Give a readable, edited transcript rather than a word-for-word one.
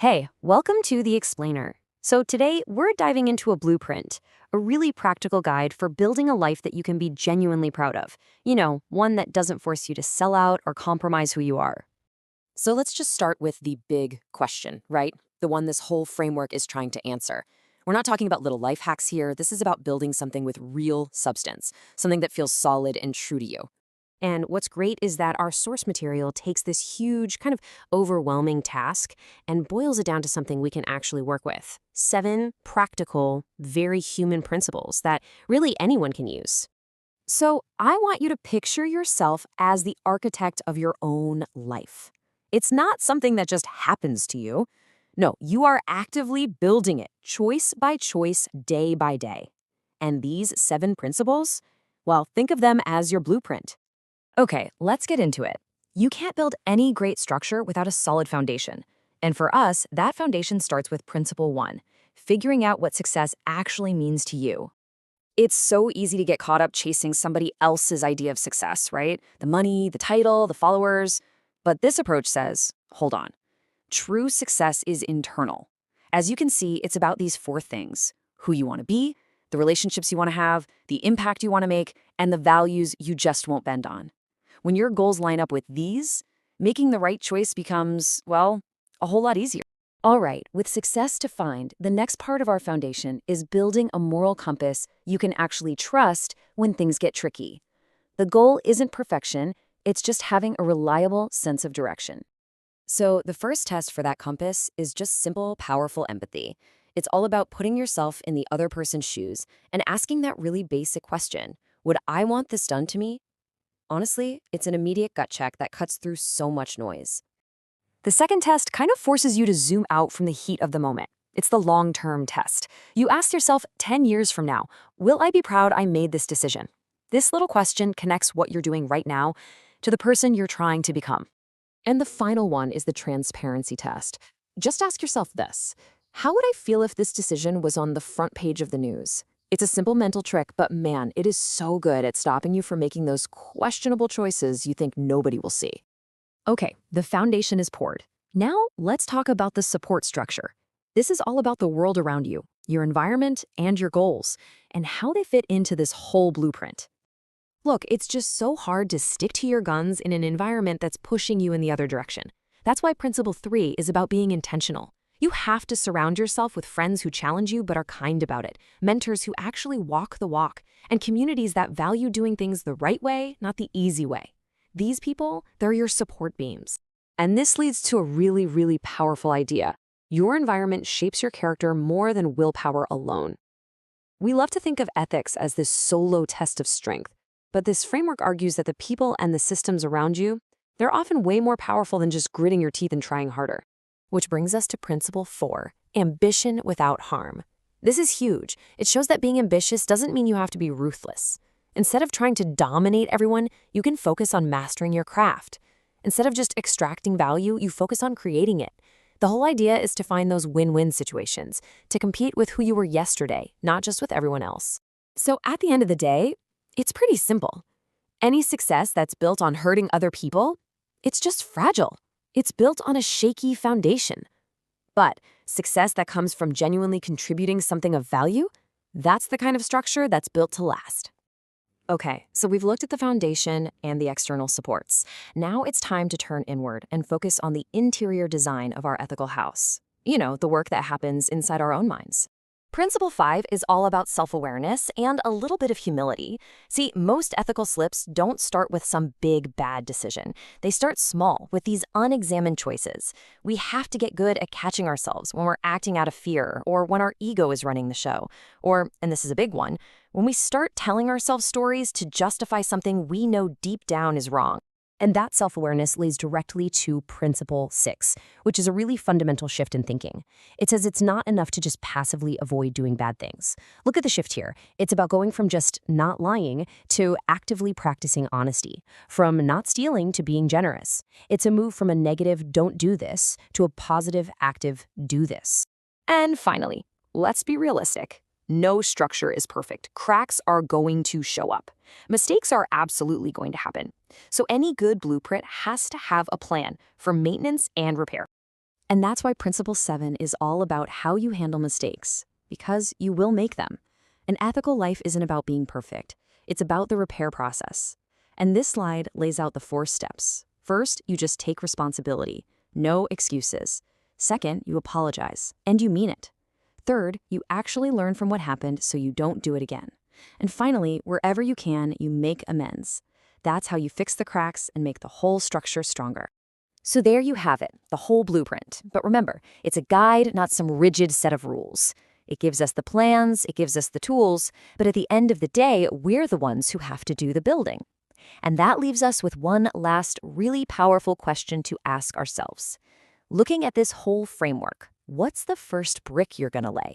Hey, welcome to The Explainer. So today we're diving into a blueprint, a really practical guide for building a life that you can be genuinely proud of. One that doesn't force you to sell out or compromise who you are. So let's just start with the big question, right? The one this whole framework is trying to answer. We're not talking about little life hacks here. This is about building something with real substance, something that feels solid and true to you. And what's great is that our source material takes this huge, kind of overwhelming task and boils it down to something we can actually work with. 7 practical, very human principles that really anyone can use. So I want you to picture yourself as the architect of your own life. It's not something that just happens to you. No, you are actively building it, choice by choice, day by day. And these 7 principles, well, think of them as your blueprint. Okay, let's get into it. You can't build any great structure without a solid foundation. And for us, that foundation starts with principle 1, figuring out what success actually means to you. It's so easy to get caught up chasing somebody else's idea of success, right? The money, the title, the followers. But this approach says, hold on. True success is internal. As you can see, it's about these 4 things: who you want to be, the relationships you want to have, the impact you want to make, and the values you just won't bend on. When your goals line up with these, making the right choice becomes, well, a whole lot easier. All right, with success defined, the next part of our foundation is building a moral compass you can actually trust when things get tricky. The goal isn't perfection, it's just having a reliable sense of direction. So the first test for that compass is just simple, powerful empathy. It's all about putting yourself in the other person's shoes and asking that really basic question: would I want this done to me? Honestly, it's an immediate gut check that cuts through so much noise. The second test kind of forces you to zoom out from the heat of the moment. It's the long-term test. You ask yourself 10 years from now, will I be proud I made this decision? This little question connects what you're doing right now to the person you're trying to become. And the final one is the transparency test. Just ask yourself this: how would I feel if this decision was on the front page of the news? It's a simple mental trick, but man, it is so good at stopping you from making those questionable choices you think nobody will see. Okay, the foundation is poured. Now, let's talk about the support structure. This is all about the world around you, your environment, and your goals, and how they fit into this whole blueprint. Look, it's just so hard to stick to your guns in an environment that's pushing you in the other direction. That's why Principle 3 is about being intentional. You have to surround yourself with friends who challenge you but are kind about it, mentors who actually walk the walk, and communities that value doing things the right way, not the easy way. These people, they're your support beams. And this leads to a really, really powerful idea. Your environment shapes your character more than willpower alone. We love to think of ethics as this solo test of strength, but this framework argues that the people and the systems around you, they're often way more powerful than just gritting your teeth and trying harder. Which brings us to Principle 4, ambition without harm. This is huge. It shows that being ambitious doesn't mean you have to be ruthless. Instead of trying to dominate everyone, you can focus on mastering your craft. Instead of just extracting value, you focus on creating it. The whole idea is to find those win-win situations, to compete with who you were yesterday, not just with everyone else. So at the end of the day, it's pretty simple. Any success that's built on hurting other people, it's just fragile. It's built on a shaky foundation. But success that comes from genuinely contributing something of value, that's the kind of structure that's built to last. Okay, so we've looked at the foundation and the external supports. Now it's time to turn inward and focus on the interior design of our ethical house. The work that happens inside our own minds. Principle 5 is all about self-awareness and a little bit of humility. See, most ethical slips don't start with some big, bad decision. They start small, with these unexamined choices. We have to get good at catching ourselves when we're acting out of fear, or when our ego is running the show. Or, and this is a big one, when we start telling ourselves stories to justify something we know deep down is wrong. And that self-awareness leads directly to Principle 6, which is a really fundamental shift in thinking. It says it's not enough to just passively avoid doing bad things. Look at the shift here. It's about going from just not lying to actively practicing honesty, from not stealing to being generous. It's a move from a negative "don't do this" to a positive, active "do this." And finally, let's be realistic. No structure is perfect. Cracks are going to show up. Mistakes are absolutely going to happen. So any good blueprint has to have a plan for maintenance and repair. And that's why Principle 7 is all about how you handle mistakes, because you will make them. An ethical life isn't about being perfect. It's about the repair process. And this slide lays out the 4 steps. First, you just take responsibility. No excuses. Second, you apologize, and you mean it. Third, you actually learn from what happened so you don't do it again. And finally, wherever you can, you make amends. That's how you fix the cracks and make the whole structure stronger. So there you have it, the whole blueprint. But remember, it's a guide, not some rigid set of rules. It gives us the plans, it gives us the tools, but at the end of the day, we're the ones who have to do the building. And that leaves us with one last really powerful question to ask ourselves. Looking at this whole framework, what's the first brick you're going to lay?